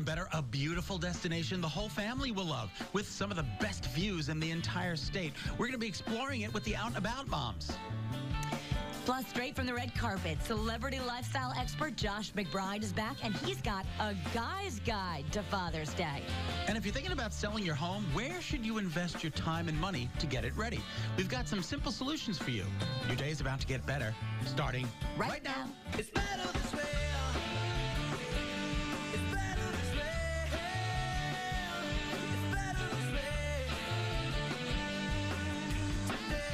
down better, a beautiful destination the whole family will love with some of the best views in the entire state. We're going to be exploring it with the Out and About moms. Plus, straight from the red carpet, celebrity lifestyle expert Josh McBride is back, and he's got a guy's guide to Father's Day. And if you're thinking about selling your home, where should you invest your time and money to get it ready? We've got some simple solutions for you. Your day is about to get better, starting right now. It's better this way. It's better this way. It's better this way. Today.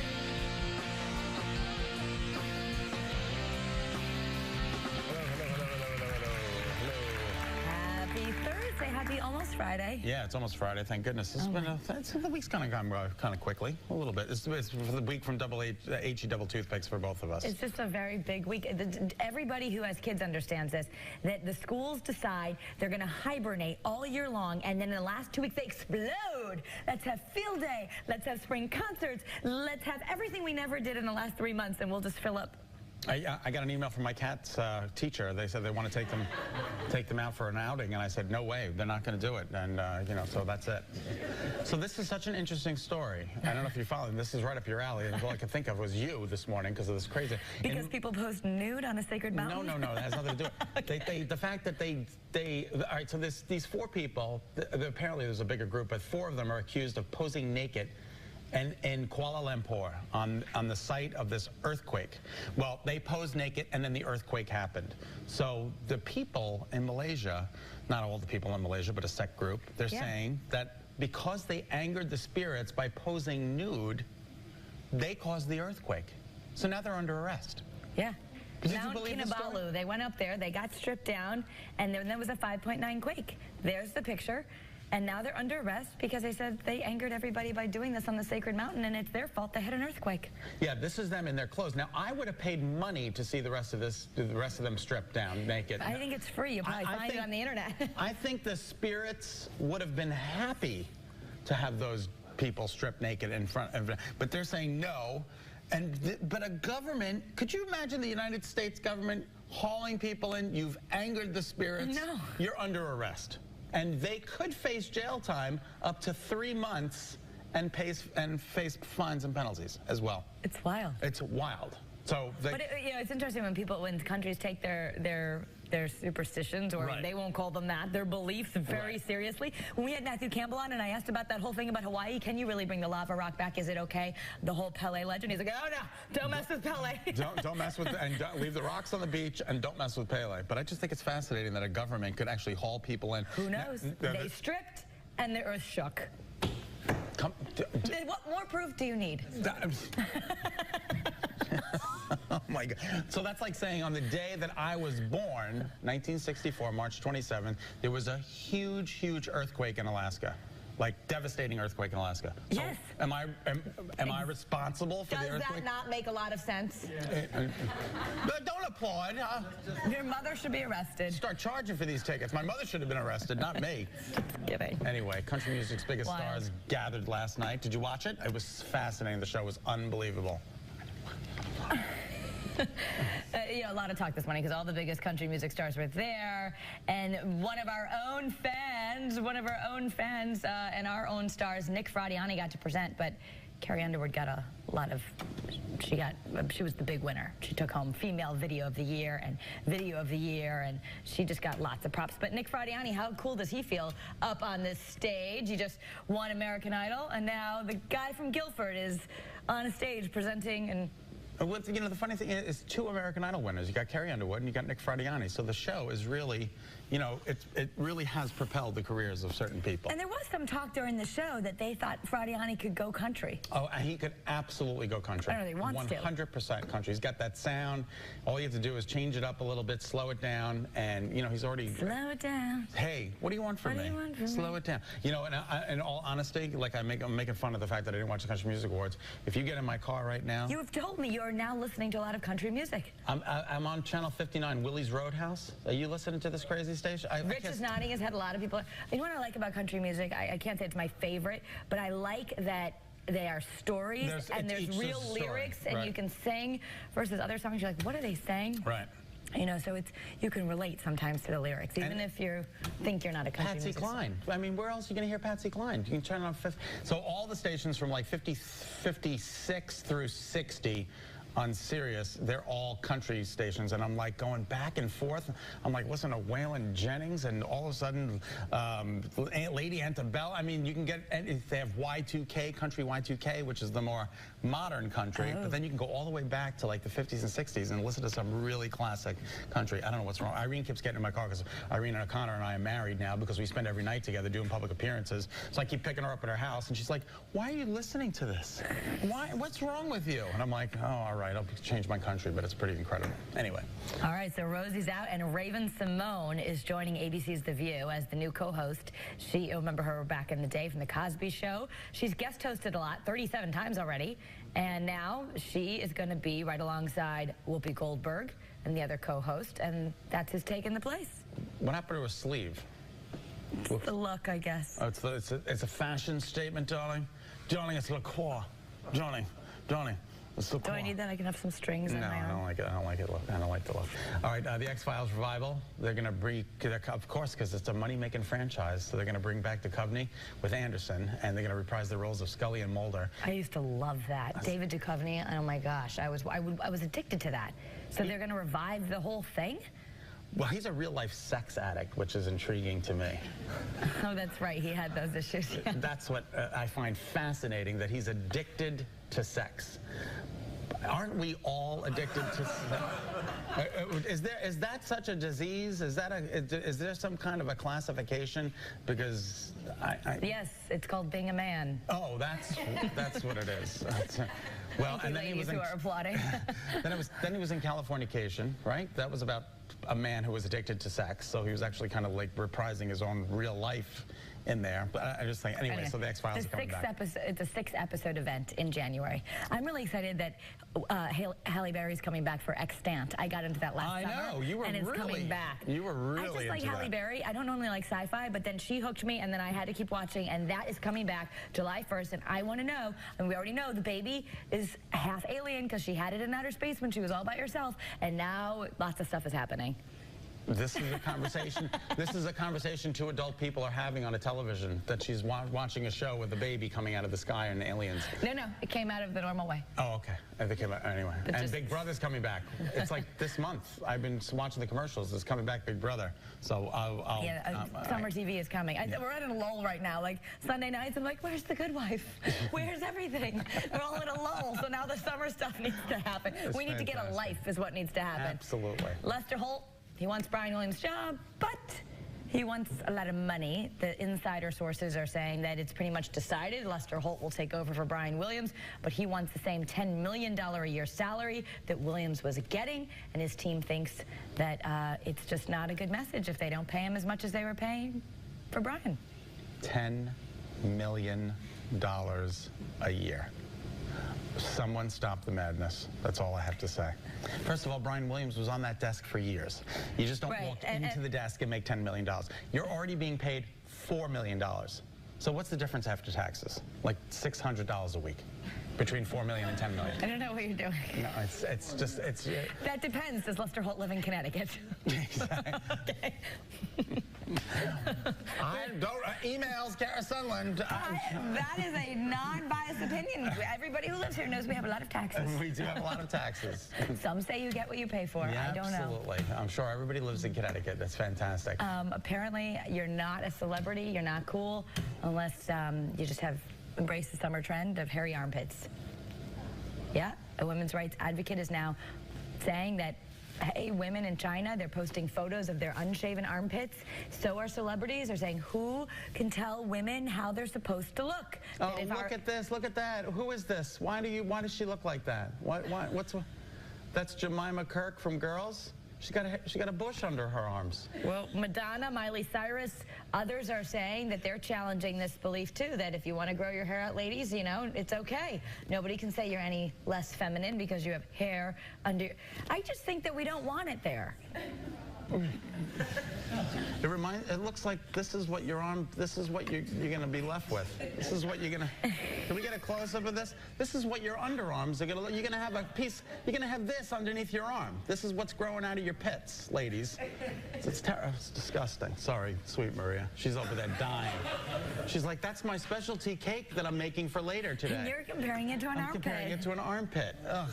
Happy Thursday. Happy almost Friday. Yeah, it's almost Friday. Thank goodness. The week's kind of gone kind of quickly, a little bit. It's the week from HE double toothpicks for both of us. It's just a very big week. Everybody who has kids understands this, that the schools decide they're going to hibernate all year long, and then in the last 2 weeks they explode. Let's have field day. Let's have spring concerts. Let's have everything we never did in the last 3 months, and we'll just fill up. I got an email from my cat's teacher. They said they want to take them out for an outing, and I said, no way, they're not going to do it. And, so that's it. So this is such an interesting story. I don't know if you're following. This is right up your alley, and all I could think of was you this morning because of this crazy. Because people post nude on a sacred mountain? No, that has nothing to do with it. Okay. The fact that all right, so these 4 people, apparently there's a bigger group, but 4 of them are accused of posing naked in Kuala Lumpur on the site of this earthquake. Well, they posed naked, and then the earthquake happened. So the people in Malaysia, not all the people in Malaysia, but a sect group, they're saying that because they angered the spirits by posing nude, they caused the earthquake. So now they're under arrest. Yeah. Mount Kinabalu, they went up there, they got stripped down, and then there was a 5.9 quake. There's the picture. And now they're under arrest because they said they angered everybody by doing this on the sacred mountain, and it's their fault they had an earthquake. Yeah, this is them in their clothes. Now, I would have paid money to see the rest of them stripped down, naked. I think it's free. You'll probably find it on the internet. I think the spirits would have been happy to have those people stripped naked in front of them, but they're saying no. But a government, could you imagine the United States government hauling people in? You've angered the spirits. No. You're under arrest. And they could face jail time up to 3 months and face fines and penalties as well. It's wild. It's wild. So but it's interesting when countries take their superstitions, or they won't call them that, their beliefs very seriously. When we had Matthew Campbell on and I asked about that whole thing about Hawaii, can you really bring the lava rock back? Is it okay? The whole Pele legend. He's like, oh no, don't mess with Pele. don't mess with, and don't leave the rocks on the beach, and don't mess with Pele. But I just think it's fascinating that a government could actually haul people in. Who knows? They stripped and the earth shook. What more proof do you need? Oh my God. So that's like saying on the day that I was born, 1964, March 27th, there was a huge, huge earthquake in Alaska. Like devastating earthquake in Alaska. So yes. Am I responsible for the earthquake? Does that not make a lot of sense? But don't applaud. Your mother should be arrested. Start charging for these tickets. My mother should have been arrested, not me. Kidding. Anyway, country music's biggest stars gathered last night. Did you watch it? It was fascinating. The show was unbelievable. A lot of talk this morning because all the biggest country music stars were there, and one of our own fans and our own stars, Nick Fradiani, got to present, but Carrie Underwood got a lot of, she was the big winner. She took home Female Video of the Year and Video of the Year, and she just got lots of props. But Nick Fradiani, how cool does he feel up on this stage? He just won American Idol, and now the guy from Guilford is on a stage presenting. And the funny thing is 2 American Idol winners. You got Carrie Underwood and you got Nick Fradiani. So the show is really, it really has propelled the careers of certain people. And there was some talk during the show that they thought Fradiani could go country. Oh, he could absolutely go country. I don't know, he wants 100% country. He's got that sound. All you have to do is change it up a little bit, slow it down, and he's already. Slow it down. Hey, what do you want from me? What do you want from me? Slow it down. And in all honesty, like I'm making fun of the fact that I didn't watch the Country Music Awards. If you get in my car right now, you have told me you're now listening to a lot of country music. I'm on Channel 59, Willie's Roadhouse. Are you listening to this crazy station? Rich is nodding his head. A lot of people. You know what I like about country music? I can't say it's my favorite, but I like that they are stories and there's real lyrics and you can sing versus other songs. You're like, what are they saying? Right. You know, so you can relate sometimes to the lyrics, even if you think you're not a country Patsy musician. Cline. I mean, where else are you going to hear Patsy Cline? You can turn it on 50. So all the stations from like 56 through 60 on Sirius, they're all country stations, and I'm like going back and forth. I'm like listening to Waylon Jennings, and all of a sudden, Lady Antebellum. I mean, you can get, they have Y2K, country Y2K, which is the more modern country, but then you can go all the way back to like the 50s and 60s and listen to some really classic country. I don't know what's wrong. Irene keeps getting in my car because Irene O'Connor and I are married now because we spend every night together doing public appearances. So I keep picking her up at her house, and she's like, "Why are you listening to this? Why? What's wrong with you?" And I'm like, "Oh, all right. I'll change my country," but it's pretty incredible. Anyway. All right, so Rosie's out, and Raven Simone is joining ABC's The View as the new co-host. You remember her back in the day from The Cosby Show. She's guest hosted a lot, 37 times already, and now she is going to be right alongside Whoopi Goldberg and the other co-host, and that's his take in the place. What happened to her sleeve? It's the look, I guess. Oh, it's a fashion statement, darling. Darling, it's Le Croix. Darling. It's Le Do Croix. I need that? I can have some strings No, on my I own. don't like it. I don't like it. I don't like the look. All right, the X-Files revival. They're going to bring, of course, because it's a money-making franchise. So they're going to bring back Duchovny with Anderson, and they're going to reprise the roles of Scully and Mulder. I used to love that. David Duchovny, oh my gosh, I was addicted to that. So they're going to revive the whole thing? Well, he's a real-life sex addict, which is intriguing to me. Oh, that's right. He had those issues. Yeah. That's what I find fascinating, that he's addicted to sex. Aren't we all addicted to sex? Is that such a disease? Is there some kind of a classification? Because Yes, it's called being a man. Oh, that's what it is. Well, Thank you, ladies who are applauding. then he was in Californication, right? That was about a man who was addicted to sex, so he was actually kind of like reprising his own real life in there. But I just think, anyway, so the X-Files are coming back. It's a 6-episode event in January. I'm really excited that Halle Berry's coming back for Extant. I got into that last summer. I know, you were and it's really, coming back. You were really I just like into Halle that. Berry. I don't normally like sci-fi, but then she hooked me, and then I had to keep watching, and that is coming back July 1st, and I want to know, and we already know the baby is half alien because she had it in outer space when she was all by herself, and now lots of stuff is happening. This is a conversation. This is a conversation two adult people are having on a television, that she's watching a show with a baby coming out of the sky and aliens. No, it came out of the normal way. Oh, okay. I think anyway. But And just- Big Brother's coming back. It's like this month. I've been watching the commercials. It's coming back, Big Brother. So Summer TV is coming. We're at a lull right now. Like Sunday nights, I'm like, where's The Good Wife? Where's everything? We're all in a lull. So now the summer stuff needs to happen. It's We need to get a fantastic. life is what needs to happen. Absolutely. Lester Holt, he wants Brian Williams' job, but he wants a lot of money. The insider sources are saying that it's pretty much decided. Lester Holt will take over for Brian Williams, but he wants the same $10 million a year salary that Williams was getting, and his team thinks that it's just not a good message if they don't pay him as much as they were paying for Brian. $10 million a year. Someone stop the madness. That's all I have to say. First of all, Brian Williams was on that desk for years. You just don't walk into the desk and make $10 million. You're already being paid $4 million. So what's the difference after taxes? Like $600 a week between $4 million and $10 million. I don't know what you're doing. No, it's just. That depends. Does Lester Holt live in Connecticut? Exactly. Okay. I don't emails, Kara Sundlun. That is a non-biased opinion. Everybody who lives here knows we have a lot of taxes. We do have a lot of taxes. Some say you get what you pay for. Yeah, I don't know. absolutely. I'm sure everybody lives in Connecticut. That's fantastic. Apparently, you're not a celebrity. You're not cool unless you just have embraced the summer trend of hairy armpits. Yeah, a women's rights advocate is now saying that, hey, women in China, they're posting photos of their unshaven armpits. So are celebrities. They're saying, who can tell women how they're supposed to look? Oh, look at this, look at that. Who is this? Why does she look like that? That's Jemima Kirk from Girls? She got a bush under her arms. Well, Madonna, Miley Cyrus, others are saying that they're challenging this belief too, that if you want to grow your hair out, ladies, you know, it's okay. Nobody can say you're any less feminine because you have hair under. I just think that we don't want it there. It looks like this is what your arm, this is what you're going to be left with. This is what you're going to, can we get a close-up of this? This is what your underarms are going to look, you're going to have a piece, you're going to have this underneath your arm. This is what's growing out of your pits, ladies. It's terrible, it's disgusting. Sorry, sweet Maria. She's over there dying. She's like, that's my specialty cake that I'm making for later today. And you're comparing it to an I'm armpit. comparing it to an armpit. Ugh,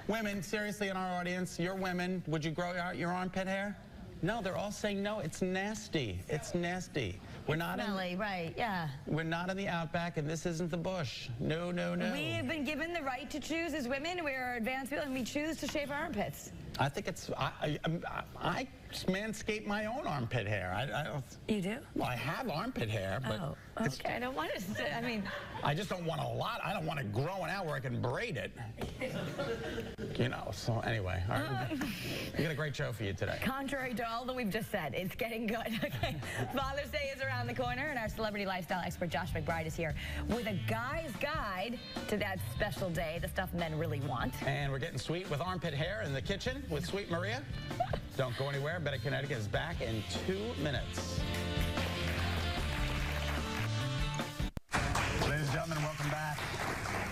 women, seriously, in our audience, you're women, would you grow out your armpit hair? No, they're all saying no. It's nasty. It's nasty. We're not Smelly, right, yeah. We're not in the outback, and this isn't the bush. No, no, no. We have been given the right to choose as women. We are advanced people, and we choose to shave our armpits. I think it's, I manscape my own armpit hair. You do? Well, I have armpit hair, but Oh, okay. I don't want to, I mean. I just don't want a lot. I don't want it growing out where I can braid it. You know, so anyway, all right, we got a great show for you today. Contrary to all that we've just said, it's getting good. Okay. Father's Day is around the corner, and our celebrity lifestyle expert Josh McBride is here with a guy's guide to that special day, the stuff men really want. And we're getting sweet with armpit hair in the kitchen with Sweet Maria. Don't go anywhere. Better Connecticut is back in 2 minutes. Ladies and gentlemen, welcome back.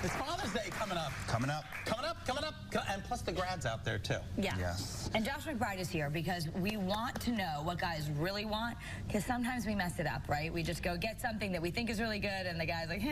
It's Father's Day coming up. Coming up. Coming up, coming up. And plus the grads out there, too. Yeah. Yes. And Josh McBride is here because we want to know what guys really want, because sometimes we mess it up, right? We just go get something that we think is really good, and the guy's like,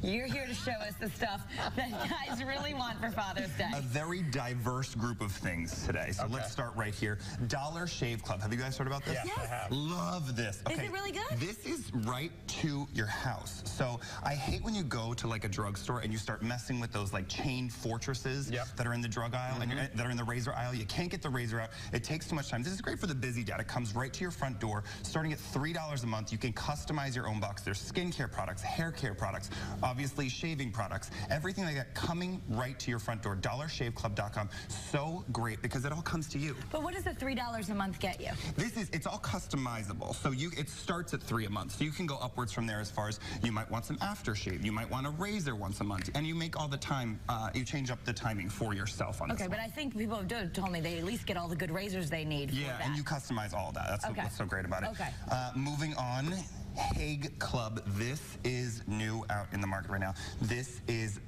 you're here to show us the stuff that guys really want for Father's Day. A very diverse group of things today. So let's start right here. Dollar Shave Club. Have you guys heard about this? Yes, I have. Love this. Is it really good? This is right to your house. So I hate when you go to like a drugstore and you start messing with those like chain fortresses that are in the drug aisle and that are in the razor aisle. You can't get the razor out. It takes too much time. This is great for the busy dad. It comes right to your front door. Starting at $3 a month, you can customize your own box. There's skincare products, hair care products, obviously shaving products, everything like that coming right to your front door. DollarShaveClub.com. So great because it all comes to you. But what does the $3 a month get you? It's all customizable. So it starts at $3 a month. So you can go upwards from there as far as you might want some aftershave. You might want a razor once a month. And you make all the time, you change up the timing for yourself on this. Okay, but I think people have told me they at least get all the good razors they need for that. And you customize all of that. That's what's so great about it. Okay. Moving on. Hague Club. This is new out in the market right now. This is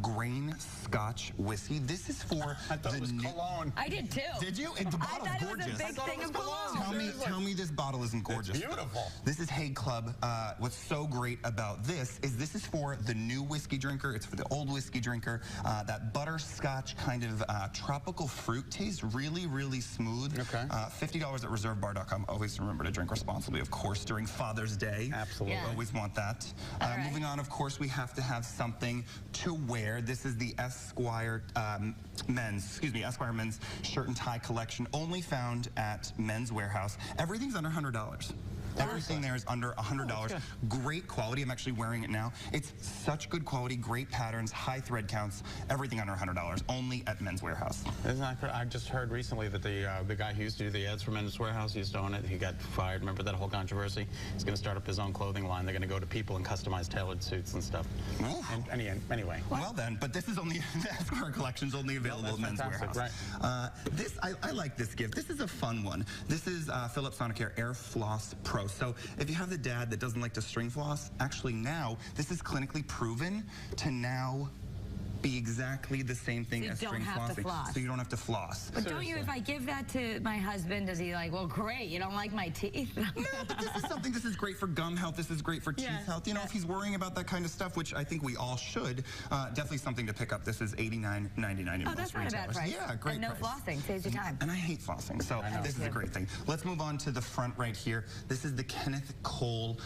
grain Scotch whiskey. This is for I thought it was cologne. I did too. Did you? The bottle's I thought gorgeous. it was a big thing of cologne. Tell me this bottle isn't gorgeous. It's beautiful. This is Hague Club. What's so great about this is for the new whiskey drinker. It's for the old whiskey drinker. That butterscotch kind of tropical fruit taste, really, really smooth. Okay. $50 at reservebar.com. Always remember to drink responsibly, of course, during Father's Day. Absolutely. Yeah. Always want that. Right. Moving on, of course, we have to have something to wear. This is the Esquire Men's shirt and tie collection, only found at Men's Warehouse. Everything's under $100. Everything there is under $100. Great quality. I'm actually wearing it now. It's such good quality, great patterns, high thread counts, everything under $100, only at Men's Warehouse. Isn't that correct? I just heard recently that the guy who used to do the ads for Men's Warehouse, he used to own it, he got fired. Remember that whole controversy? He's going to start up his own clothing line. They're going to go to people and customize tailored suits and stuff. Anyway. Well then, but this is only, the Esquire collection's only available at Men's Warehouse. Right. I like this gift. This is a fun one. This is Philips Sonicare Air Floss Pro. So if you have the dad that doesn't like to string floss, actually now, this is clinically proven to now be exactly the same thing as string flossing. So you don't have to floss. But don't you, if I give that to my husband, does he like, well, great, you don't like my teeth? No, but this is great for gum health, this is great for teeth health. You know, if he's worrying about that kind of stuff, which I think we all should, definitely something to pick up. This is $89.99 in most that's not a bad price. Yeah, great and no price. flossing, saves you time. And I hate flossing, so this is a great thing. Let's move on to the front right here. This is the Kenneth Cole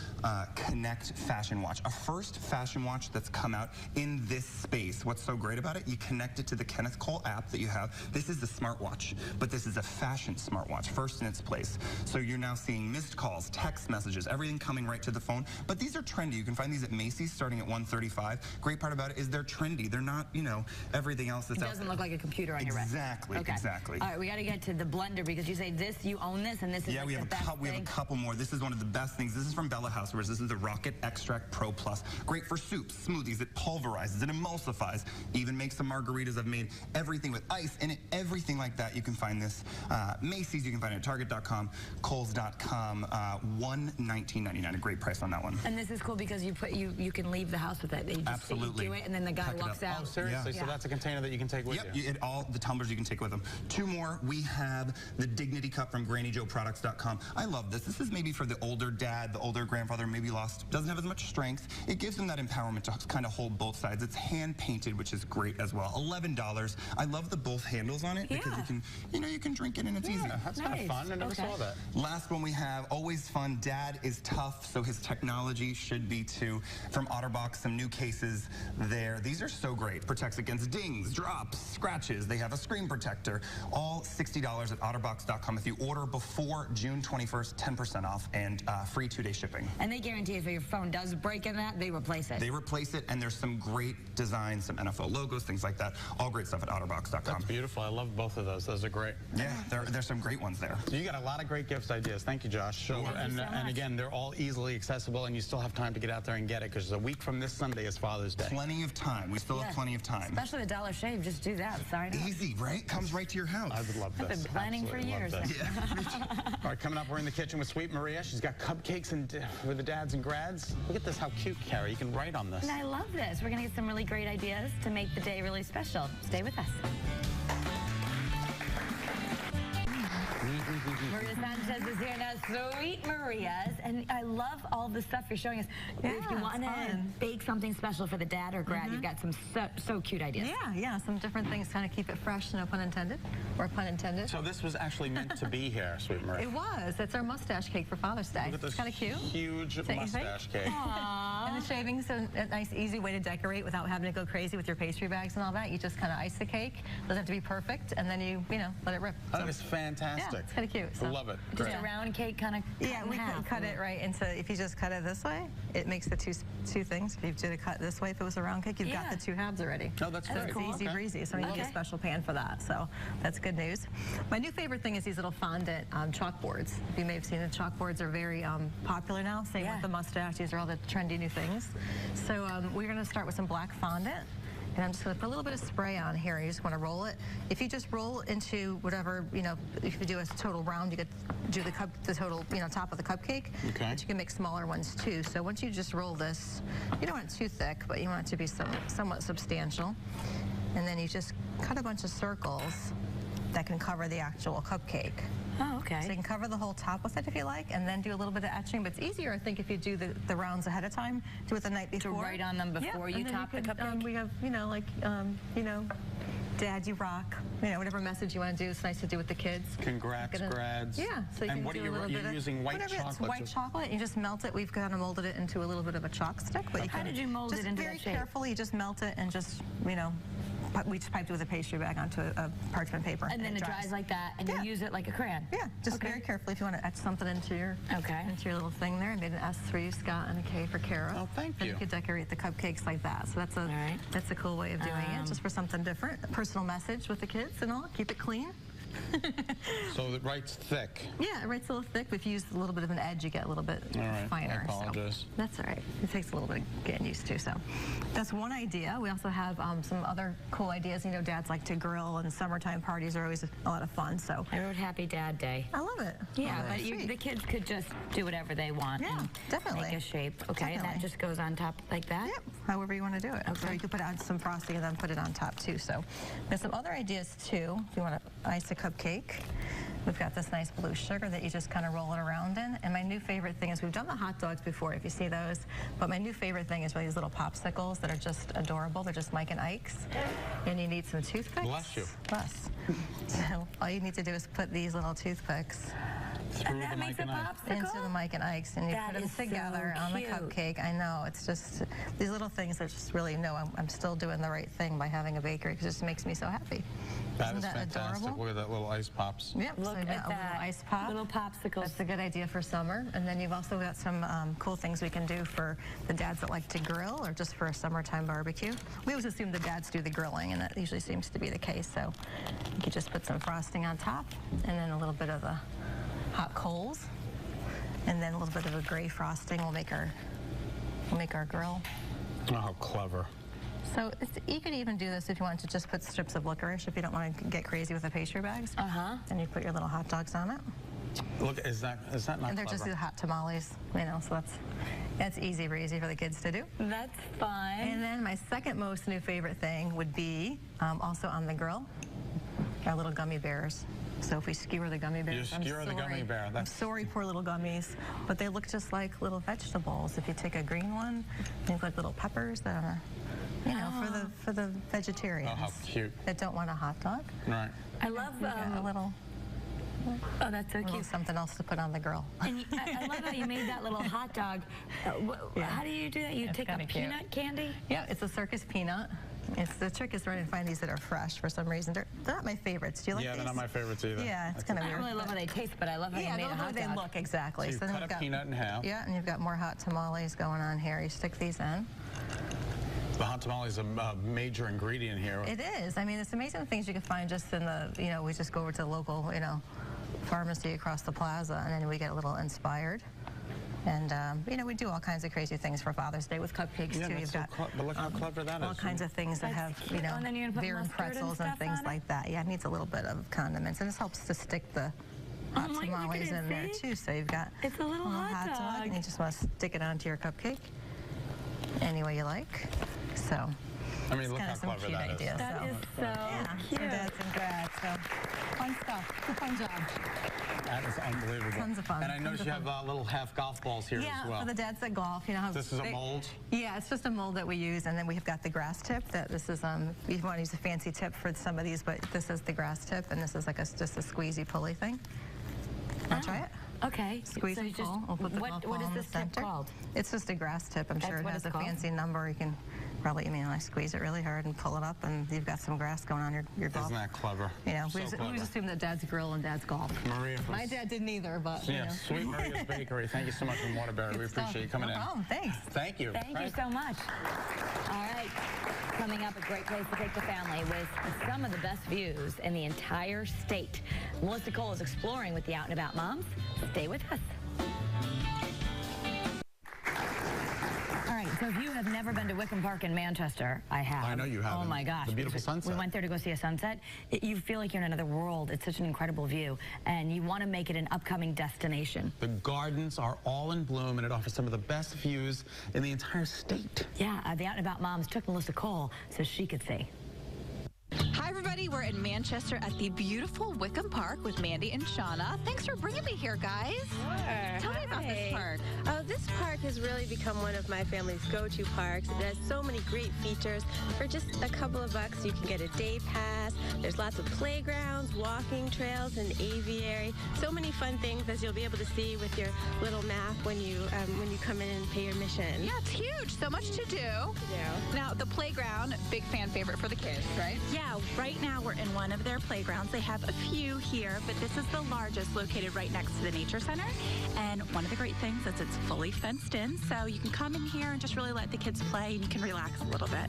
Connect fashion watch. A first fashion watch that's come out in this space. What's so great about it? You connect it to the Kenneth Cole app that you have. This is the smartwatch, but this is a fashion smartwatch, first in its place. So you're now seeing missed calls, text messages, everything coming right to the phone. But these are trendy. You can find these at Macy's starting at $135. Great part about it is they're trendy. They're not, you know, everything else that's out there. It doesn't look like a computer on your wrist. Exactly, exactly. All right, we got to get to the blender because you say this, you own this, and this is we have a couple more. This is one of the best things. This is from Bella Housewares. This is the Rocket Extract Pro Plus. Great for soups, smoothies. It pulverizes, it emulsifies. even make some margaritas. I've made everything with ice in it, everything like that. You can find this Macy's, you can find it at Target.com, Kohl's.com, $19.99, a great price on that one. And this is cool because you can leave the house with it. You just Absolutely. You do it, and then the guy Pack it walks up. out. Oh, seriously? Yeah. So that's a container that you can take with Yep, you? all the tumblers you can take with them. Two more. We have the Dignity Cup from GrannyJoeProducts.com. I love this. This is maybe for the older dad, the older grandfather, maybe doesn't have as much strength. It gives them that empowerment to kind of hold both sides. It's hand painted, which is great as well. $11. I love the both handles on it because you can drink it and it's easy. That's kind of fun. I never saw that. Last one we have, always fun. Dad is tough, so his technology should be too. From OtterBox, some new cases there. These are so great. Protects against dings, drops, scratches. They have a screen protector. All $60 at OtterBox.com. If you order before June 21st, 10% off and free 2-day shipping. And they guarantee if your phone does break in that, they replace it. They replace it, and there's some great designs, some NFL logos, things like that. All great stuff at OtterBox.com. That's beautiful. I love both of those. Those are great. Yeah, there's some great ones there. You got a lot of great gifts ideas. Thank you, Josh. Thank you so And much. again, they're all easily accessible, and you still have time to get out there and get it because a week from this Sunday is Father's Day. Plenty of time. We still have plenty of time. Especially the Dollar Shave, just do that. Sign up. Easy, right? Comes right to your house. I would love this. I've been planning for Absolutely love years. this. All right, coming up, we're in the kitchen with Sweet Maria. She's got cupcakes and for the dads and grads. Look at this, how cute, Carrie. You can write on this. And I love this. We're going to get some really great ideas to make the day really special. Stay with us. Maria Sanchez is here now, Sweet Maria's, and I love all the stuff you're showing us. Yeah, if you want to fun. bake something special for the dad or grad, you've got some so cute ideas. Yeah, some different things, kind of keep it fresh, no pun intended, or pun intended. So this was actually meant to be here, Sweet Maria. It was. It's our mustache cake for Father's Day. Look at this It's kind of cute. huge Don't you think? mustache cake. And the shavings are a nice, easy way to decorate without having to go crazy with your pastry bags and all that. You just kind of ice the cake. Doesn't have to be perfect, and then you let it rip. That is fantastic. Yeah, it's kind of cute. So. Love it. Just Great. a round cake kind of Yeah, we cut it right into, if you just cut it this way, it makes the two things. If you did a cut this way, if it was a round cake, you've got the two halves already. No, that's So great. it's easy Okay. breezy, so you need a special pan for that. So that's good news. My new favorite thing is these little fondant chalkboards. You may have seen the chalkboards are very popular now. Same with the mustache. These are all the trendy new things. So we're going to start with some black fondant. And I'm just going to put a little bit of spray on here. You just want to roll it. If you just roll into whatever, if you do a total round, you could do the total, top of the cupcake. Okay. But you can make smaller ones too. So once you just roll this, you don't want it too thick, but you want it to be somewhat substantial. And then you just cut a bunch of circles that can cover the actual cupcake. Oh, okay. So you can cover the whole top with it if you like, and then do a little bit of etching. But it's easier, I think, if you do the rounds ahead of time. Do it the night before. To write on them before you and then top the cupcake? We have, Dad, you rock. Whatever message you want to do. It's nice to do with the kids. Congrats, grads. Yeah. So you and can what do are you, a little you're bit of using white whatever chocolate? It's white chocolate. You just melt it. We've kind of molded it into a little bit of a chalk stick. But How did you mold it into very that shape? carefully. You just melt it and just, we just piped it with a pastry bag onto a parchment paper. And then it dries like that, and you use it like a crayon. Yeah, just very carefully if you want to etch something into your little thing there. I made an S for you, Scott, and a K for Kara. Oh, thank And you. you could decorate the cupcakes like that. So that's a cool way of doing it, just for something different. A personal message with the kids and all. Keep it clean. So it writes thick. Yeah, it writes a little thick, but if you use a little bit of an edge, you get a little bit finer. I apologize. So that's all right. It takes a little bit of getting used to. So that's one idea. We also have some other cool ideas. Dads like to grill, and summertime parties are always a lot of fun. So I wrote Happy Dad Day. I love it. Yeah, Oh, but sweet. the kids could just do whatever they want. Yeah, and definitely. Make a shape. Okay, and that Definitely. just goes on top like that? Yep, however you want to do it. Okay. So you could put on some frosting and then put it on top too. So there's some other ideas too. If you want to ice a cupcake, we've got this nice blue sugar that you just kind of roll it around in. And my new favorite thing is, we've done the hot dogs before, if you see those, but my new favorite thing is really these little popsicles that are just adorable. They're just Mike and Ike's. And you need some toothpicks. Bless you. Bless. So all you need to do is put these little toothpicks Through the makes mic and a I. popsicle? into the Mike and Ike's, and you That put them is so together on the cute. cupcake. I know, it's just these little things that just really know I'm still doing the right thing by having a bakery, because it just makes me so happy. That Isn't is that fantastic. adorable? Look at that little ice pops. Yep, Look so we've at got a that. little ice pop. Little popsicles. That's a good idea for summer. And then you've also got some cool things we can do for the dads that like to grill, or just for a summertime barbecue. We always assume the dads do the grilling, and that usually seems to be the case. So you could just put some frosting on top, and then a little bit of the hot coals, and then a little bit of a gray frosting will make our grill. Oh, how clever. So you could even do this if you want to just put strips of licorice if you don't want to get crazy with the pastry bags. Then you put your little hot dogs on it. Look, is that not And they're just the hot tamales, you know, so that's easy breezy for the kids to do. That's fun. And then my second most new favorite thing would be also on the grill, our little gummy bears. So if we skewer the gummy bears, You skewer the gummy bear. I'm sorry, poor little gummies, but they look just like little vegetables. If you take a green one, they look like little peppers that are, you know, for the vegetarians. Oh, how cute. That don't want a hot dog. Right. I love A little. Oh, that's so cute. Something else to put on the grill. And I love how you made that little hot dog. How do you do that? You take a peanut candy? Yeah, it's a circus peanut. The trick is trying to find these that are fresh for some reason. They're not my favorites. Do you like these? Yeah, they're not my favorites either. Yeah, it's kind of I weird. don't really love how they taste, but I love how you made a hot they dog. look exactly. So you then cut you've a peanut in half. Yeah, and you've got more hot tamales going on here. You stick these in. The hot tamale is a major ingredient here. It is. I mean, it's amazing things you can find just in the, you know, we just go over to the local, you know, pharmacy across the plaza, and then we get a little inspired. And, you know, we do all kinds of crazy things for Father's Day with cupcakes, Yeah, too. that's You've so got but look how clever that is. all kinds of things that have, you know, And then you're gonna put beer and mustard and pretzels and stuff things on it? like that. Yeah, it needs a little bit of condiments. And this helps to stick the hot my, look at tamales it, in there, see? too. So you've got It's a little hot dog. and you just want to stick it onto your cupcake any way you like. So I mean, look kind how of some clever cute that is. ideas. That is so Yeah, cute. some dads and grads. So fun stuff. Fun job. That is unbelievable. Tons of fun. And I Tons noticed of you have fun. little half golf balls here Yeah, as well. for the dads that golf, you know. This is a mold? Yeah, it's just a mold that we use, and then we have got the grass tip. That this is you want to use a fancy tip for some of these, but this is the grass tip, and this is like just a squeezy pulley thing. Want to try it? Okay. Squeeze so and you just, pull. We'll put the golf what ball is in this the tip center. called? It's just a grass tip. I'm sure That's it what has it's a called? fancy number. You can probably, I squeeze it really hard and pull it up, and you've got some grass going on your golf. Isn't that clever? You know, So we clever. just assume that dads grill and dads golf. Maria from My dad didn't either, but you Yeah, know. Sweet Maria's Bakery. Thank you so much from Waterbury. We Good stuff. appreciate you coming no in. problem. Thanks. Thank you. Thank you so much. All right. Coming up, a great place to take the family with some of the best views in the entire state. Melissa Cole is exploring with the Out and About Moms. Stay with us. All right, so if you have never been to Wickham Park in Manchester, I have. I know you have. Oh my gosh. The beautiful sunset. We went there to go see a sunset. You feel like you're in another world. It's such an incredible view, and you want to make it an upcoming destination. The gardens are all in bloom, and it offers some of the best views in the entire state. Yeah, the Out and About Moms took Melissa Cole so she could see. Hi, everybody. We're in Manchester at the beautiful Wickham Park with Mandy and Shauna. Thanks for bringing me here, guys. Sure. Tell me about this park. This park has really become one of my family's go-to parks. It has so many great features. For just a couple of bucks, you can get a day pass. There's lots of playgrounds, walking trails, and aviary. So many fun things as you'll be able to see with your little map when you come in and pay your admission. Yeah, it's huge. So much to do. Now, the playground, big fan favorite for the kids, right? Yeah, right now we're in one of their playgrounds. They have a few here, but this is the largest, located right next to the Nature Center. And one of the great things is it's fully fenced in, so you can come in here and just really let the kids play, and you can relax a little bit.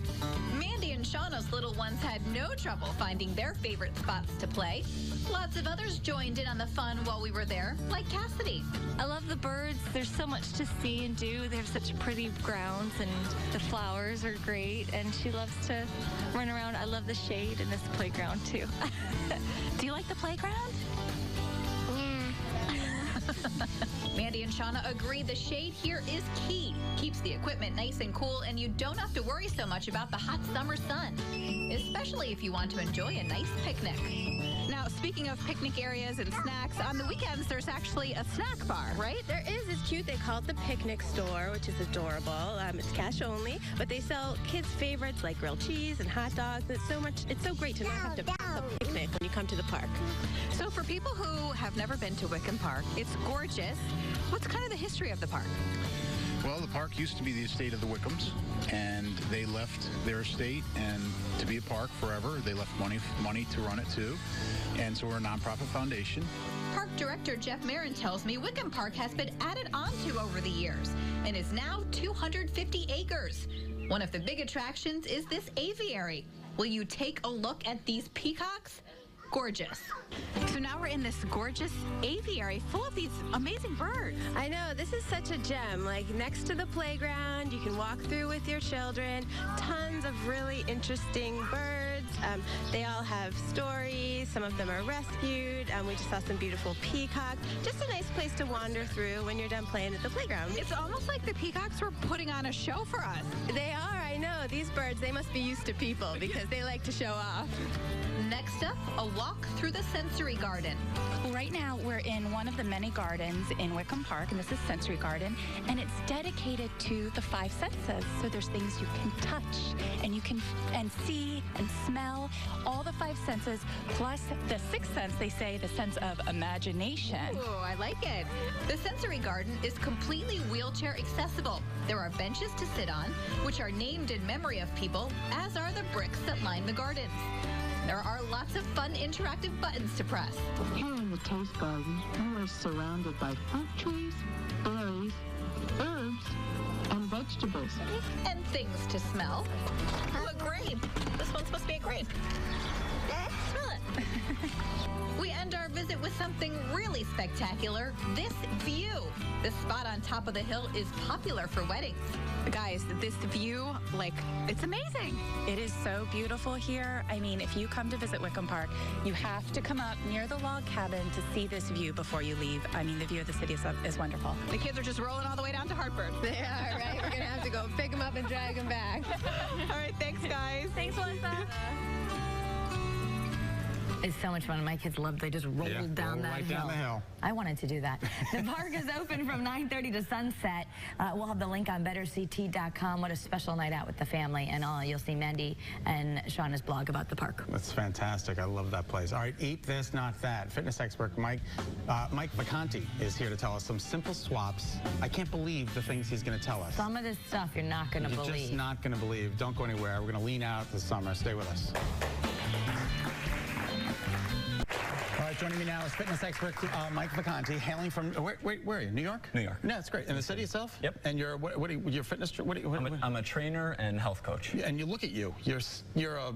Mandy and Shauna's little ones had no trouble finding their favorite spots to play. Lots of others joined in on the fun while we were there, like Cassidy. I love the birds. There's so much to see and do. They have such pretty grounds, and the flowers are great, and she loves to run around. I love the shade in this playground, too. Do you like the playground? Mandy and Shauna agree the shade here is key. Keeps the equipment nice and cool, and you don't have to worry so much about the hot summer sun, especially if you want to enjoy a nice picnic. Now, speaking of picnic areas and snacks, on the weekends there's actually a snack bar, right? There is. It's cute. They call it the Picnic Store, which is adorable. It's cash only, but they sell kids' favorites like grilled cheese and hot dogs. It's so great to not have to pack a picnic when you come to the park. So for people who have never been to Wickham Park, it's gorgeous. What's kind of the history of the park? Well, the park used to be the estate of the Wickhams, and they left their estate and to be a park forever. They left money to run it too, and so we're a nonprofit foundation. Park Director Jeff Marin tells me Wickham Park has been added onto over the years and is now 250 acres. One of the big attractions is this aviary. Will you take a look at these peacocks? gorgeous. So now we're in this gorgeous aviary full of these amazing birds. I know, this is such a gem. Like next to the playground, you can walk through with your children. Tons of really interesting birds. They all have stories. Some of them are rescued. We just saw some beautiful peacocks. Just a nice place to wander through when you're done playing at the playground. It's almost like the peacocks were putting on a show for us. They are, I know. These birds, they must be used to people because they like to show off. Next up, a walk through the sensory garden. Right now, we're in one of the many gardens in Wickham Park, and this is Sensory Garden, and it's dedicated to the 5 senses. So there's things you can touch, and you can see and smell, all the 5 senses, plus the 6th sense, they say, the sense of imagination. Oh, I like it. The sensory garden is completely wheelchair accessible. There are benches to sit on, which are named in memory of people, as are the bricks that line the gardens. There are lots of fun interactive buttons to press. Here in the Taste Garden, we are surrounded by fruit trees, berries, herbs, and vegetables. And things to smell. Oh, a grape. This one's supposed to be a grape. Smell it. We end our visit with something really spectacular, this view. This spot on top of the hill is popular for weddings. Guys, this view, like, it's amazing. It is so beautiful here. I mean, if you come to visit Wickham Park, you have to come up near the log cabin to see this view before you leave. I mean, the view of the city is wonderful. The kids are just rolling all the way down to Hartford. They are, right? We're going to have to go pick them up and drag them back. All right, thanks, guys. Thanks, Melissa. It's so much fun. My kids loved. They just rolled down that right hill. down the hill. I wanted to do that. The park is open from 9:30 to sunset. We'll have the link on betterct.com. What a special night out with the family and all. You'll see Mandy and Shauna's blog about the park. That's fantastic. I love that place. All right, eat this, not that. Fitness expert Mike Vacanti is here to tell us some simple swaps. I can't believe the things he's going to tell us. Some of this stuff you're not going to You're believe. just not going to believe. Don't go anywhere. We're going to lean out this summer. Stay with us. All right, joining me now is fitness expert Mike Vacanti, hailing from where are you? New York? New York. No, that's great. In the city itself? Yep. And you're what are you, your fitness? I'm a trainer and health coach. And you look at you. You're a.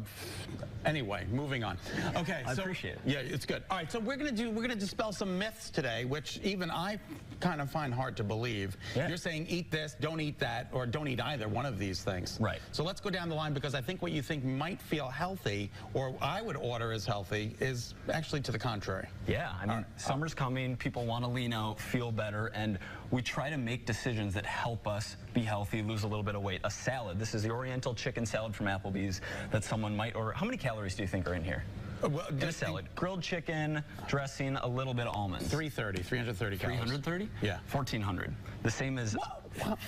Anyway, moving on. Okay. I appreciate it. Yeah, it's good. All right, so we're gonna dispel some myths today, which even I kind of find hard to believe. Yeah. You're saying eat this, don't eat that, or don't eat either one of these things. Right. So let's go down the line because I think what you think might feel healthy, or I would order as healthy, is actually to the contrary. Yeah, I mean, summer's coming, people want to lean out, feel better, and we try to make decisions that help us be healthy, lose a little bit of weight. A salad, this is the Oriental chicken salad from Applebee's that someone might order. How many calories do you think are in here? Well, in a salad. Grilled chicken, dressing, a little bit of almonds. 330 calories. 330? Yeah. 1,400. The same as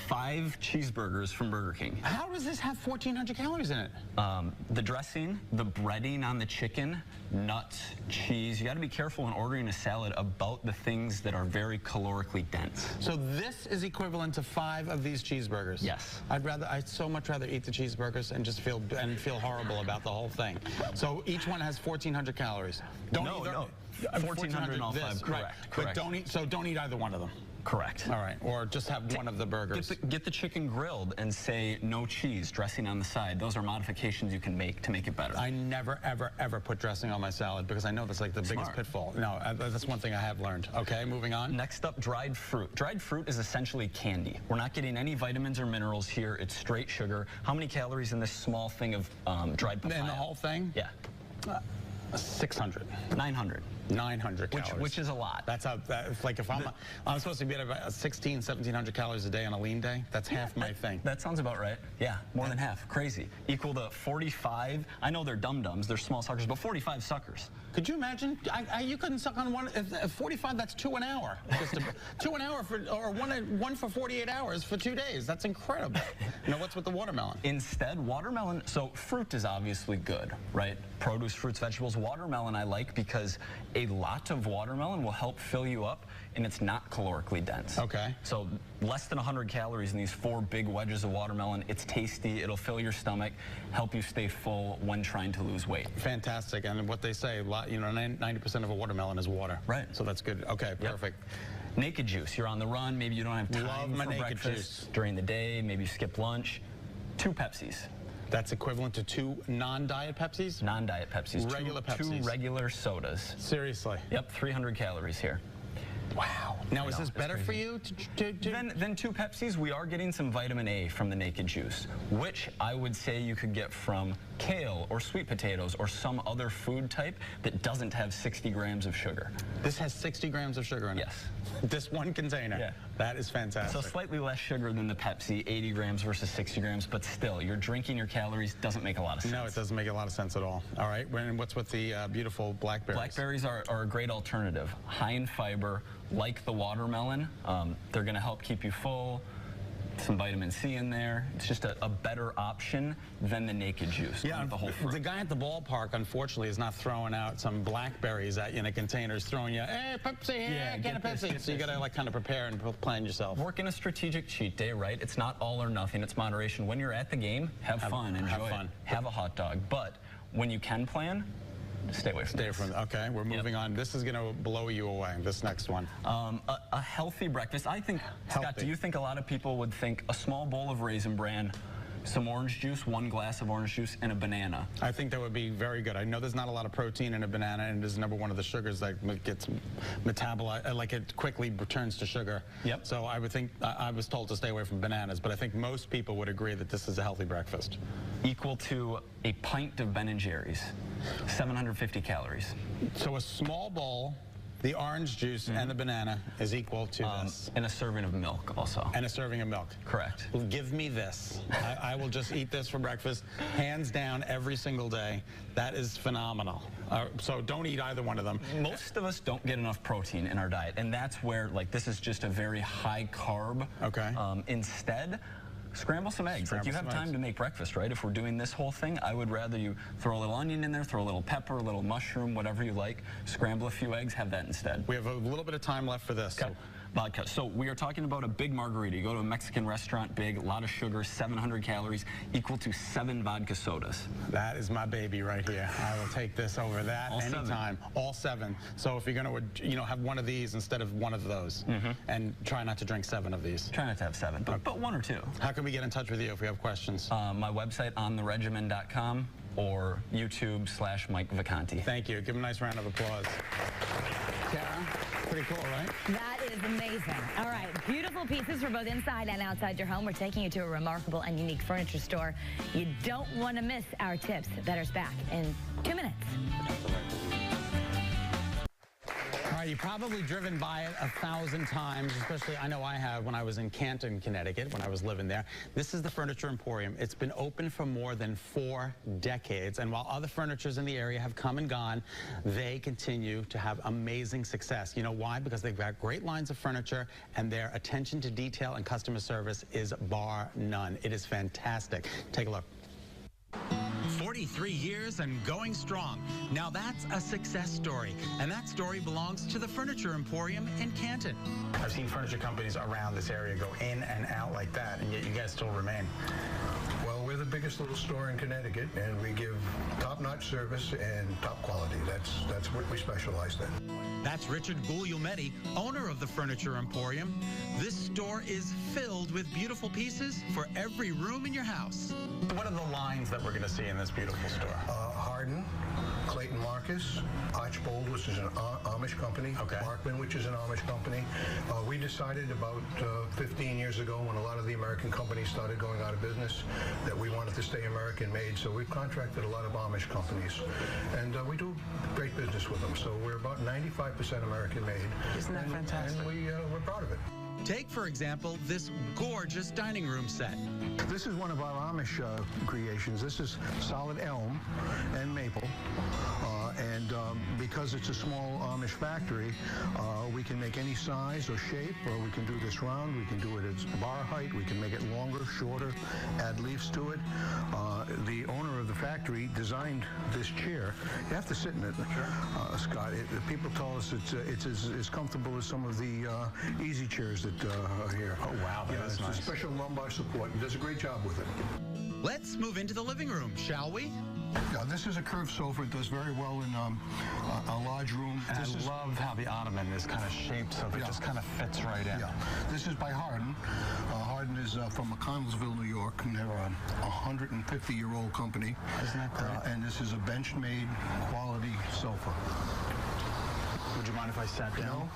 5 cheeseburgers from Burger King. How does this have 1,400 calories in it? The dressing, the breading on the chicken, nuts, cheese. You got to be careful when ordering a salad about the things that are very calorically dense. So this is equivalent to 5 of these cheeseburgers. Yes. I'd so much rather eat the cheeseburgers and just feel horrible about the whole thing. So each one has 1,400 calories. No. 1,400 in all 5. Correct. But don't eat either one of them. Correct. All right. Or just have one of the burgers. Get the chicken grilled and say no cheese, dressing on the side. Those are modifications you can make to make it better. I never, ever, ever put dressing on my salad because I know that's like the biggest pitfall. No, that's one thing I have learned. Okay, moving on. Next up, dried fruit. Dried fruit is essentially candy. We're not getting any vitamins or minerals here. It's straight sugar. How many calories in this small thing of dried papaya? In the whole thing? Yeah. 600. 900. 900 calories. Which is a lot. That's like if I'm supposed to be at about 1,700 calories a day on a lean day. That's half my thing. That sounds about right. Yeah, more than half. Crazy. Equal to 45. I know they're dum-dums. They're small suckers, but 45 suckers. Could you imagine? You couldn't suck on one. If 45, that's 2 an hour. Just 2 an hour or one for 48 hours for 2 days. That's incredible. You know what's with the watermelon? Instead, watermelon. So fruit is obviously good, right? Produce, fruits, vegetables. Watermelon I like because a lot of watermelon will help fill you up, and it's not calorically dense. Okay. So less than 100 calories in these 4 big wedges of watermelon. It's tasty. It'll fill your stomach, help you stay full when trying to lose weight. Fantastic. And what they say, 90% of a watermelon is water. Right. So that's good. Okay, perfect. Yep. Naked juice. You're on the run. Maybe you don't have time for breakfast during the day. Maybe you skip lunch. 2 Pepsis. That's equivalent to 2 non-diet Pepsis? Non-diet Pepsis. Regular Two Pepsis. regular sodas. Seriously? Yep, 300 calories here. Wow. Now, is this better for you? Than 2 Pepsis, we are getting some vitamin A from the naked juice, which I would say you could get from kale or sweet potatoes or some other food type that doesn't have 60 grams of sugar. This has 60 grams of sugar in it? Yes. This one container? Yeah. That is fantastic. So slightly less sugar than the Pepsi, 80 grams versus 60 grams, but still, you're drinking your calories, doesn't make a lot of sense. No, it doesn't make a lot of sense at all. All right, and what's with the beautiful blackberries? Blackberries are a great alternative. High in fiber, like the watermelon. They're going to help keep you full. Some vitamin C in there. It's just a better option than the naked juice. Yeah, the whole fruit. The guy at the ballpark, unfortunately, is not throwing out some blackberries at you in a container. He's throwing you, hey, Pepsi here, Yeah, get a this, Pepsi. get So you this. got to like kind of prepare and plan yourself. Work in a strategic cheat day, right? It's not all or nothing. It's moderation. When you're at the game, have fun, enjoy have it. fun. Have a hot dog. But when you can plan, stay away from this. Okay, we're moving on. This is going to blow you away, this next one. A healthy breakfast. I think, Scott, do you think a lot of people would think a small bowl of Raisin Bran, some orange juice, 1 glass of orange juice, and a banana? I think that would be very good. I know there's not a lot of protein in a banana, and it is number one of the sugars that gets metabolized, like it quickly returns to sugar. Yep. So I would think, I was told to stay away from bananas, but I think most people would agree that this is a healthy breakfast. Equal to a pint of Ben & Jerry's, 750 calories. So a small bowl, the orange juice and the banana is equal to this. And a serving of milk also. And a serving of milk. Correct. Well, give me this. I will just eat this for breakfast, hands down, every single day. That is phenomenal. So don't eat either one of them. Most of us don't get enough protein in our diet, and that's where, like, this is just a very high carb. Okay. Instead, scramble some eggs. Like, you have time to make breakfast, right? If we're doing this whole thing, I would rather you throw a little onion in there, throw a little pepper, a little mushroom, whatever you like. Scramble a few eggs, have that instead. We have a little bit of time left for this. Okay. Vodka. So we are talking about a big margarita. You go to a Mexican restaurant, big, a lot of sugar, 700 calories, equal to 7 vodka sodas. That is my baby right here. I will take this over that All anytime. 7. All 7. So if you're going to, have one of these instead of one of those, and try not to drink 7 of these. Try not to have 7, but 1 or 2. How can we get in touch with you if we have questions? My website, ontheregimen.com, or YouTube/Mike Vacanti. Thank you. Give him a nice round of applause. Kara, pretty cool, right? That is amazing. All right, beautiful pieces for both inside and outside your home. We're taking you to a remarkable and unique furniture store. You don't want to miss our tips. Better's back in 2 minutes. All right, you've probably driven by it 1,000 times, especially I know I have when I was in Canton, Connecticut, when I was living there. This is the Furniture Emporium. It's been open for more than 4 decades, and while other furnitures in the area have come and gone, they continue to have amazing success. You know why? Because they've got great lines of furniture, and their attention to detail and customer service is bar none. It is fantastic. Take a look. 43 years and going strong. Now that's a success story, and that story belongs to the Furniture Emporium in Canton. I've seen furniture companies around this area go in and out like that, and yet you guys still remain. Well, we're the biggest little store in Connecticut, and we give top-notch service and top quality. That's what we specialize in. That's Richard Guglielmetti, owner of the Furniture Emporium. This store is filled with beautiful pieces for every room in your house. What are the lines that we're going to see in this beautiful store? Hardin, Clayton Marcus, Archbold, which is an Amish company, Markman, which is an Amish company. We decided about 15 years ago, when a lot of the American companies started going out of business, that we wanted to stay American-made, so we've contracted a lot of Amish companies. And we do great business with them, so we're about 95% American-made. Isn't that fantastic? And we're proud of it. Take, for example, this gorgeous dining room set. This is one of our Amish creations. This is solid elm and maple. Because it's a small Amish factory, we can make any size or shape, or we can do this round, we can do it at bar height, we can make it longer, shorter, add leaves to it. The owner of the factory designed this chair. You have to sit in it, Scott. People tell us it's as comfortable as some of the easy chairs that are here. Oh, wow, that is nice. It's a special lumbar support. It does a great job with it. Let's move into the living room, shall we? Yeah, this is a curved sofa. It does very well in a large room. And I love how the ottoman is kind of shaped so it just kind of fits right in. Yeah. This is by Hardin. Hardin is from McConnellsville, New York, and they're a 150-year-old company. Isn't that great? And this is a bench-made quality sofa. Would you mind if I sat down? No.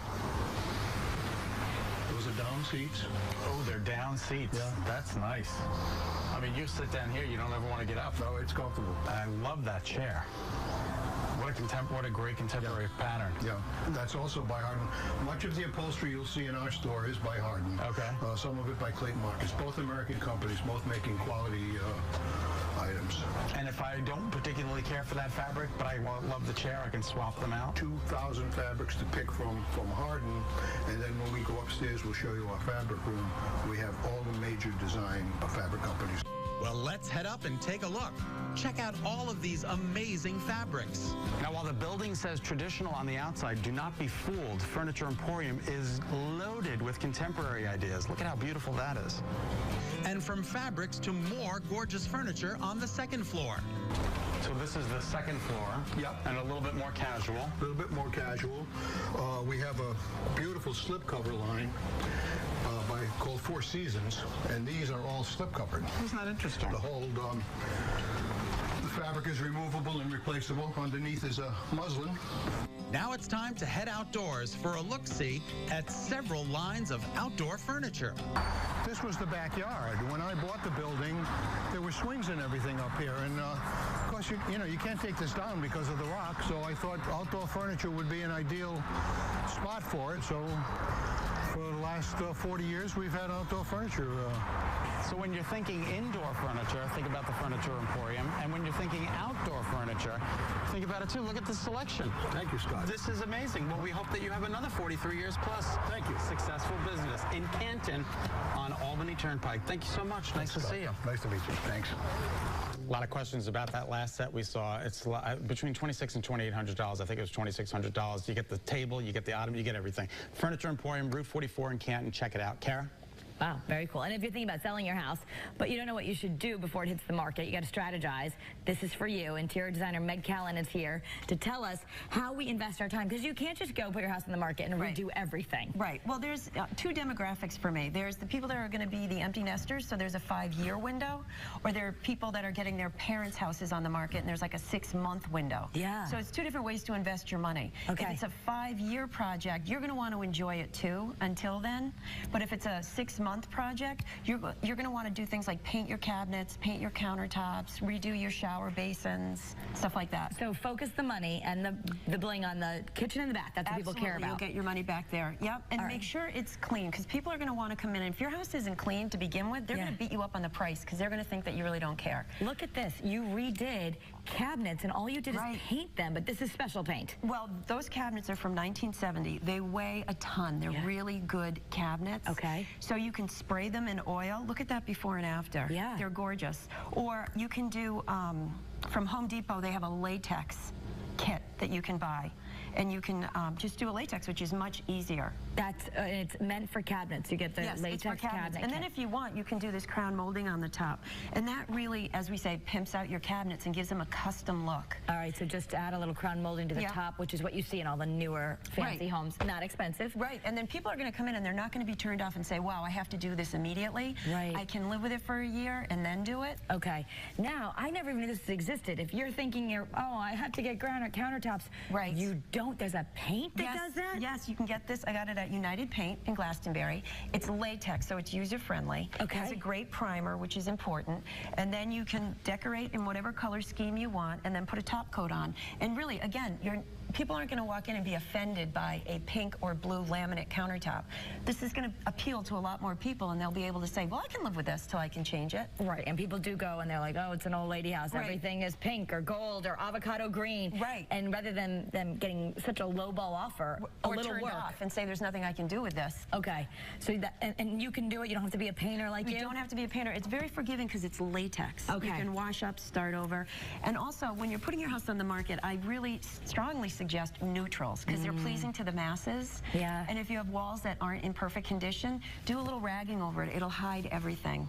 Those are down seats. Oh, they're down seats. Yeah. That's nice. I mean, you sit down here, you don't ever want to get up. No, it's comfortable. I love that chair. What a great contemporary pattern. Yeah, that's also by Hardin. Much of the upholstery you'll see in our store is by Hardin. Okay. Some of it by Clayton Marcus. Both American companies, both making quality items. And if I don't particularly care for that fabric, but I love the chair, I can swap them out? 2,000 fabrics to pick from Hardin, and then when we go upstairs, we'll show you our fabric room. We have all the major design fabric companies. Well, let's head up and take a look. Check out all of these amazing fabrics. Now, while the building says traditional on the outside, do not be fooled. Furniture Emporium is loaded with contemporary ideas. Look at how beautiful that is. And from fabrics to more gorgeous furniture on the second floor. So this is the second floor. Yep. And a little bit more casual. A little bit more casual. We have a beautiful slipcover line called Four Seasons, and these are all slip-covered. Isn't that interesting? The whole the fabric is removable and replaceable. Underneath is a muslin. Now it's time to head outdoors for a look-see at several lines of outdoor furniture. This was the backyard. When I bought the building, there were swings and everything up here, and of course, you can't take this down because of the rock, so I thought outdoor furniture would be an ideal spot for it. So for the last 40 years, we've had outdoor furniture. So when you're thinking indoor furniture, think about the Furniture Emporium. And when you're thinking outdoor furniture, think about it too. Look at the selection. Thank you, Scott. This is amazing. Well, we hope that you have another 43 years plus. Thank you. Successful business in Canton on Albany Turnpike. Thank you so much. Nice to see you. Nice to meet you. Thanks. A lot of questions about that last set we saw. It's between $2,600 and $2,800. I think it was $2,600. You get the table, you get the ottoman, you get everything. Furniture Emporium, Route 44 in Canton. Check it out. Kara? Wow, very cool. And if you're thinking about selling your house, but you don't know what you should do before it hits the market, you got to strategize. This is for you. Interior designer Meg Callan is here to tell us how we invest our time, because you can't just go put your house on the market and redo everything. Right. Well, there's two demographics for me. There's the people that are going to be the empty nesters, so there's a 5-year window, or there are people that are getting their parents' houses on the market, and there's like a 6-month window. Yeah. So it's two different ways to invest your money. Okay. If it's a 5-year project, you're going to want to enjoy it too until then. But if it's a 6-month project, you're going to want to do things like paint your cabinets, paint your countertops, redo your shower basins, stuff like that. So focus the money and the bling on the kitchen and the bath. That's what people care about. You'll get your money back there. Yep. And make sure it's clean, because people are going to want to come in. And if your house isn't clean to begin with, they're going to beat you up on the price, because they're going to think that you really don't care. Look at this. You redid cabinets, and all you did is paint them, but this is special paint. Well, those cabinets are from 1970. They weigh a ton. They're really good cabinets. Okay. So you can spray them in oil. Look at that before and after. Yeah. They're gorgeous. Or you can do, from Home Depot, they have a latex kit that you can buy. And you can just do a latex, which is much easier. That's it's meant for cabinets. You get the latex it's for cabinets. cabinet. And then if you want, you can do this crown molding on the top. And that really, as we say, pimps out your cabinets and gives them a custom look. All right, so just add a little crown molding to the top, which is what you see in all the newer fancy homes. Not expensive. Right, and then people are going to come in and they're not going to be turned off and say, wow, I have to do this immediately. Right. I can live with it for a year and then do it. Okay. Now, I never even knew this existed. If you're thinking, oh, I have to get granite countertops. Right. You don't. There's a paint that does that? Yes, you can get this. I got it at United Paint in Glastonbury. It's latex, so it's user-friendly. Okay. It has a great primer, which is important. And then you can decorate in whatever color scheme you want and then put a top coat on. And really, again, people aren't going to walk in and be offended by a pink or blue laminate countertop. This is going to appeal to a lot more people, and they'll be able to say, well, I can live with this till I can change it. Right, and people do go and they're like, oh, it's an old lady house. Right. Everything is pink or gold or avocado green. Right. And rather than them getting such a lowball offer, or a little turned work. off and say there's nothing I can do with this. Okay, so that, and you can do it. You don't have to be a painter like you. You don't have to be a painter. It's very forgiving because it's latex. Okay. You can wash up, start over. And also, when you're putting your house on the market, I really strongly suggest neutrals, because they're pleasing to the masses. Yeah. And if you have walls that aren't in perfect condition, do a little ragging over it. It'll hide everything.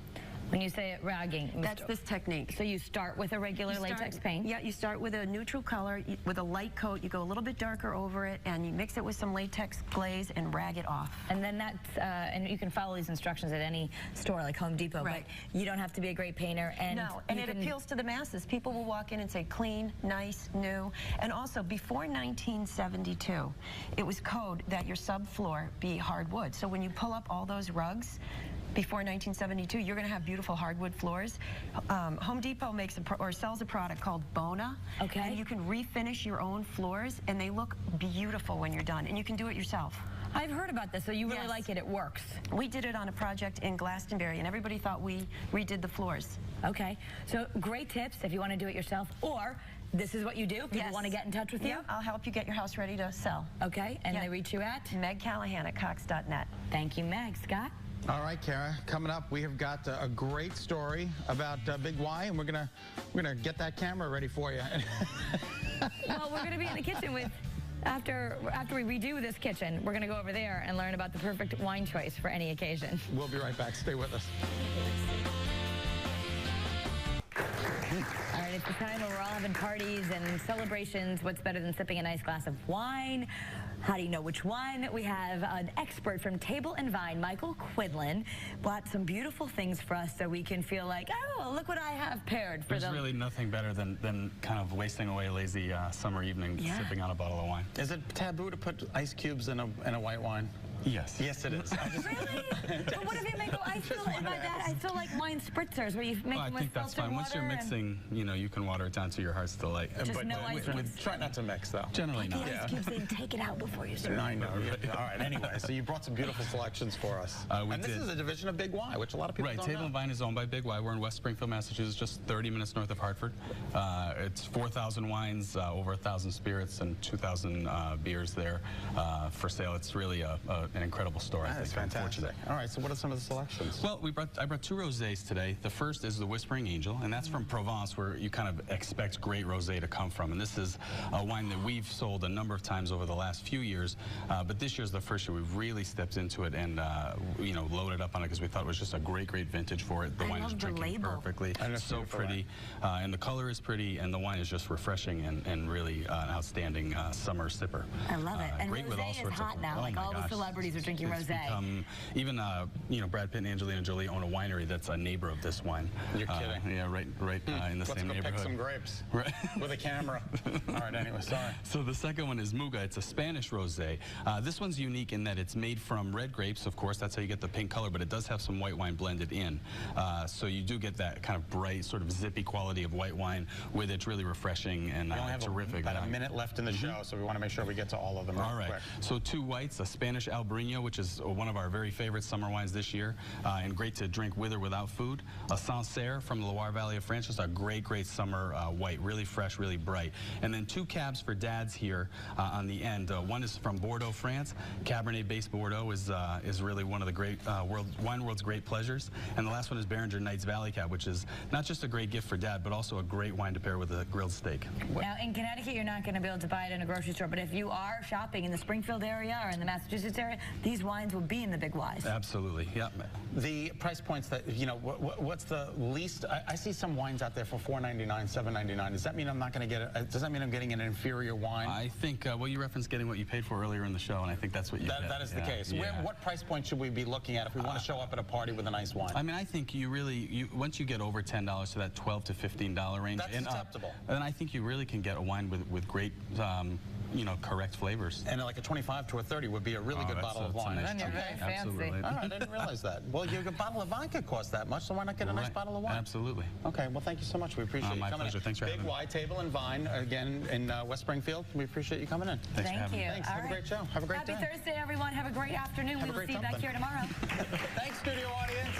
When you say ragging, That's this technique. So you start with a regular latex paint? Yeah, you start with a neutral color, with a light coat. You go a little bit darker over it, and you mix it with some latex glaze and rag it off. And then that's, and you can follow these instructions at any store like Home Depot, Right. but you don't have to be a great painter. And No, and it appeals to the masses. People will walk in and say clean, nice, new. And also, before 1972, it was code that your subfloor be hardwood. So when you pull up all those rugs, before 1972, you're going to have beautiful hardwood floors. Home Depot makes or sells a product called Bona. Okay. And you can refinish your own floors, and they look beautiful when you're done. And you can do it yourself. I've heard about this, so you really like it. It works. We did it on a project in Glastonbury, and everybody thought we redid the floors. Okay. So great tips if you want to do it yourself, or this is what you do. People want to get in touch with you? Yeah, I'll help you get your house ready to sell. Okay, and they reach you at? Meg Callahan at Cox.net. Thank you, Meg. Scott? All right, Kara, coming up, we have got a great story about Big Y, and we're gonna get that camera ready for you. Well, we're going to be in the kitchen with, after we redo this kitchen, we're going to go over there and learn about the perfect wine choice for any occasion. We'll be right back. Stay with us. All right, it's the time where we're all having parties and celebrations. What's better than sipping a nice glass of wine? How do you know which one? We have an expert from Table and Vine, Michael Quidlin, bought some beautiful things for us so we can feel like, oh, look what I have paired for There's really nothing better than kind of wasting away a lazy summer evening sipping on a bottle of wine. Is it taboo to put ice cubes in a white wine? Yes. Yes, it is. Really? But what if you make I feel like wine spritzers where you make I them with think that's filtered fine. Once you're water mixing, you can water it down to your heart's delight. Just no ice cubes. Try not to mix, though. Generally not. Ice cubes in, take it out before you serve. I know. All right, anyway, so you brought some beautiful selections for us. We and this did. is a division of Big Y, which a lot of people don't Table know. and Vine is owned by Big Y. We're in West Springfield, Massachusetts, just 30 minutes north of Hartford. It's 4,000 wines, over 1,000 spirits, and 2,000 beers there for sale. It's really an incredible store. That's fantastic. All right, so what are some of the selections? Well, I brought two rosés today. The first is the Whispering Angel, and that's from Provence, where you kind of expect great rosé to come from. And this is a wine that we've sold a number of times over the last few years, but this year's the first year we've really stepped into it and loaded up on it because we thought it was just a great vintage for it. The wine is drinking perfectly. It's so pretty, and the color is pretty, and the wine is just refreshing and really an outstanding summer sipper. I love it. And great with all rosé sorts is hot of, now. oh Like my all the gosh. celebrities are drinking It's rosé. Even Brad Pitt and Angelina Jolie own a winery that's a neighbor of this wine. You're kidding. Yeah, right in the same Let's go neighborhood. pick some grapes Right. with a camera. All right, anyway, sorry. So the second one is Muga. It's a Spanish rosé. This one's unique in that it's made from red grapes, of course. That's how you get the pink color, but it does have some white wine blended in. So you do get that kind of bright, sort of zippy quality of white wine with it. It's really refreshing and We only have terrific. about a minute left in the show, so we want to make sure we get to all of them real All right. quick. So two whites, a Spanish Albarino, which is one of our very favorite summer wines this year, and great to drink with or without food. A Sancerre from the Loire Valley of France, just a great summer white, really fresh, really bright. And then two cabs for dads here on the end. One is from Bordeaux, France. Cabernet-based Bordeaux is really one of the great wine world's great pleasures. And the last one is Beringer Knights Valley Cab, which is not just a great gift for dad, but also a great wine to pair with a grilled steak. Now, in Connecticut, you're not going to be able to buy it in a grocery store, but if you are shopping in the Springfield area or in the Massachusetts area, these wines will be in the Big Ys. Absolutely, yeah. The price points that, what's the least? I see some wines out there for $4.99, $7.99. Does that mean I'm not going to get it? Does that mean I'm getting an inferior wine? I think, well, you referenced getting what you paid for earlier in the show, and I think that's what you get. That is the case. Yeah. What price point should we be looking at if we want to show up at a party with a nice wine? I mean, I think once you get over $10 to that $12 to $15 range, That's acceptable. Then I think you really can get a wine with great, correct flavors. And like a 25 to a 30 would be a really good bottle of wine. Then you're very fancy. Absolutely. All right, I didn't realize that. Well, your bottle of vodka costs that much, so why not get a nice bottle of wine? Absolutely. Okay, well, thank you so much. We appreciate you my coming pleasure. in. Thanks for having Big me. Y Table and Vine, again, in West Springfield. We appreciate you coming in. Thanks for Thank having you. me. Thanks. All Have a right. great show. Have a great day. Happy Thursday, everyone. Have a great afternoon. Have We a will great see you back something. here tomorrow. Thanks, studio audience.